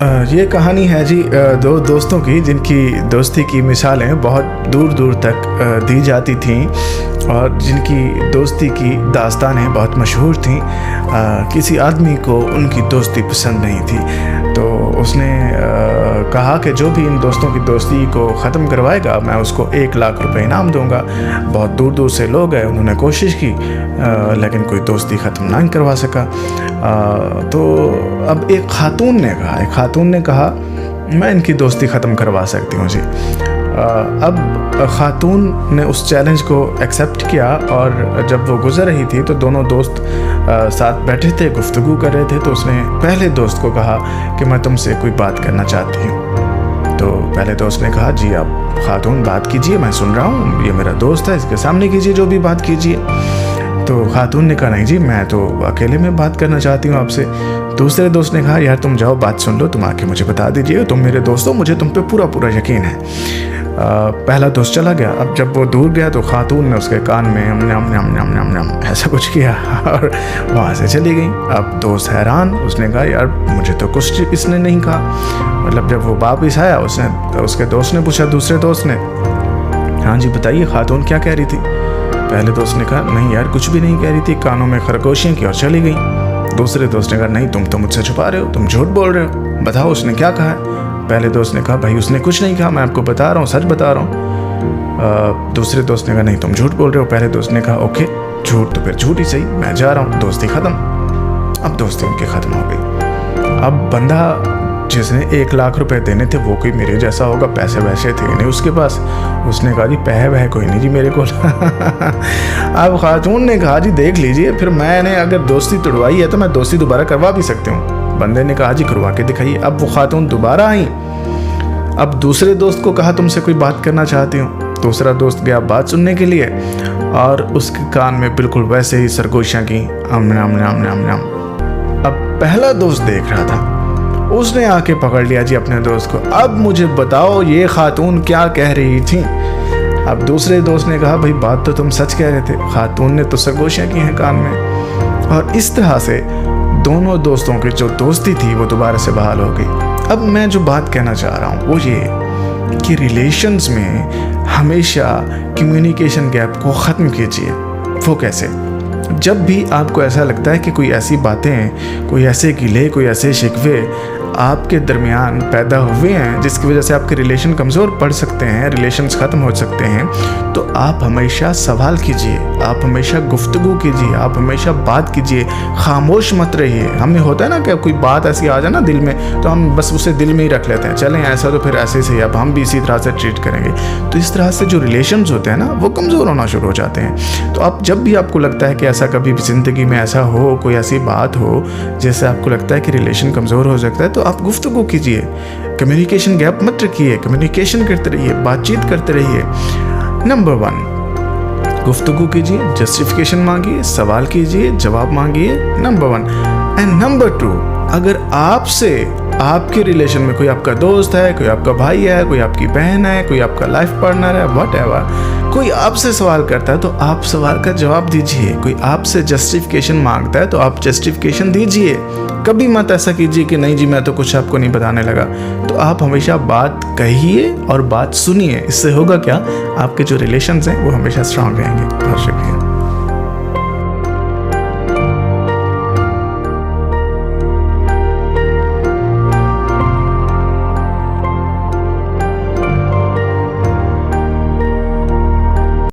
ये कहानी है जी दो दोस्तों की जिनकी दोस्ती की मिसालें बहुत दूर दूर तक दी जाती थीं और जिनकी दोस्ती की दास्तानें बहुत मशहूर थीं। किसी आदमी को उनकी दोस्ती पसंद नहीं थी, तो उसने कहा कि जो भी इन दोस्तों की दोस्ती को ख़त्म करवाएगा मैं उसको 1 लाख रुपए इनाम दूंगा। बहुत दूर दूर से लोग आए, उन्होंने कोशिश की लेकिन कोई दोस्ती ख़त्म ना करवा सका। तो अब एक खातून ने कहा मैं इनकी दोस्ती ख़त्म करवा सकती हूँ जी। अब खातून ने उस चैलेंज को एक्सेप्ट किया और जब वो गुज़र रही थी तो दोनों दोस्त साथ बैठे थे, गुफ्तगू कर रहे थे। तो उसने पहले दोस्त को कहा कि मैं तुमसे कोई बात करना चाहती हूँ। तो पहले दोस्त ने कहा जी आप खातून बात कीजिए, मैं सुन रहा हूँ, ये मेरा दोस्त है, इसके सामने कीजिए जो भी बात कीजिए। तो खातून ने कहा नहीं जी मैं तो अकेले में बात करना चाहती हूँ आपसे। दूसरे दोस्त ने कहा यार तुम जाओ बात सुन लो, तुम आके मुझे बता दीजिए, तुम मेरे दोस्त हो, मुझे तुम पे पूरा यकीन है। पहला दोस्त चला गया। अब जब वो दूर गया तो खातून ने उसके कान में नम ऐसा कुछ किया और वहाँ से चली गई। अब दोस्त हैरान, उसने कहा यार मुझे तो कुछ इसने नहीं कहा। मतलब जब वो वापस आया उसके दोस्त ने पूछा, दूसरे दोस्त ने, हाँ जी बताइए खातून क्या कह रही थी? पहले दोस्त ने कहा नहीं यार कुछ भी नहीं कह रही थी, कानों में खरगोशियाँ की और चली गई। दूसरे दोस्त ने कहा नहीं तुम तो मुझसे छुपा रहे हो, तुम झूठ बोल रहे हो, बताओ उसने क्या कहा है? पहले दोस्त ने कहा भाई उसने कुछ नहीं कहा, मैं आपको बता रहा हूँ, सच बता रहा हूँ। दूसरे दोस्त ने कहा नहीं तुम झूठ बोल रहे हो। पहले दोस्त ने कहा ओके झूठ तो फिर झूठ ही सही, मैं जा रहा हूँ, दोस्ती ख़त्म। अब दोस्ती उनकी ख़त्म हो गई। अब बंदा जिसने 1 लाख रुपए देने थे वो कोई मेरे जैसा होगा, पैसे वैसे थे नहीं उसके पास। उसने कहा जी पैसे वह कोई नहीं जी मेरे को। अब खातून ने कहा जी देख लीजिए, फिर मैंने अगर दोस्ती तोड़वाई है तो मैं दोस्ती दोबारा करवा भी सकती हूँ। बंदे ने कहा जी करवा के दिखाइए। अब वो खातून दोबारा आई। अब दूसरे दोस्त को कहा तुमसे कोई बात करना चाहती हूँ। दूसरा दोस्त गया बात सुनने के लिए और उसके कान में बिल्कुल वैसे ही सरगोशियाँ की आम। अब पहला दोस्त देख रहा था, उसने आके पकड़ लिया जी अपने दोस्त को, अब मुझे बताओ ये खातून क्या कह रही थी? अब दूसरे दोस्त ने कहा भाई बात तो तुम सच कह रहे थे, खातून ने तो सरगोशियाँ की हैं कान में। और इस तरह से दोनों दोस्तों की जो दोस्ती थी वो दोबारा से बहाल हो गई। अब मैं जो बात कहना चाह रहा हूँ वो ये कि रिलेशंस में हमेशा कम्युनिकेशन गैप को ख़त्म कीजिए। वो कैसे? जब भी आपको ऐसा लगता है कि कोई ऐसी बातें, कोई ऐसे गिले, कोई ऐसे शिकवे आपके दरमियान पैदा हुए हैं जिसकी वजह से आपके रिलेशन कमज़ोर पड़ सकते हैं, रिलेशंस ख़त्म हो सकते हैं, तो आप हमेशा सवाल कीजिए, आप हमेशा गुफ्तगू कीजिए, आप हमेशा बात कीजिए, खामोश मत रहिए। हमें होता है ना कि कोई बात ऐसी आ जाए ना दिल में तो हम बस उसे दिल में ही रख लेते हैं, चलें ऐसा तो फिर ऐसे से अब हम भी इसी तरह से ट्रीट करेंगे। तो इस तरह से जो रिलेशंस होते हैं ना वो कमज़ोर होना शुरू हो जाते हैं। तो आप जब भी आपको लगता है कि ऐसा कभी भी ज़िंदगी में ऐसा हो, कोई ऐसी बात हो जिससे आपको लगता है कि रिलेशन कमज़ोर हो सकता है, तो आप गुफ्तगू कीजिए, कम्युनिकेशन गैप मत रखिए, कम्युनिकेशन करते रहिए, बातचीत करते रहिए। नंबर 1 गुफ्तगू कीजिए, जस्टिफिकेशन मांगिए, सवाल कीजिए, जवाब मांगिए, नंबर 1। एंड नंबर 2, अगर आपसे आपके रिलेशन में कोई आपका दोस्त है, कोई आपका भाई है, कोई आपकी बहन है, कोई आपका लाइफ पार्टनर है, व्हाटएवर, कोई आपसे सवाल करता है तो आप सवाल का जवाब दीजिए। कोई आपसे जस्टिफिकेशन मांगता है तो आप जस्टिफिकेशन दीजिए। कभी मत ऐसा कीजिए कि नहीं जी मैं तो कुछ आपको नहीं बताने लगा। तो आप हमेशा बात कहिए और बात सुनिए। इससे होगा क्या, आपके जो रिलेशंस हैं वो हमेशा स्ट्रांग रहेंगे। बहुत शुक्रिया।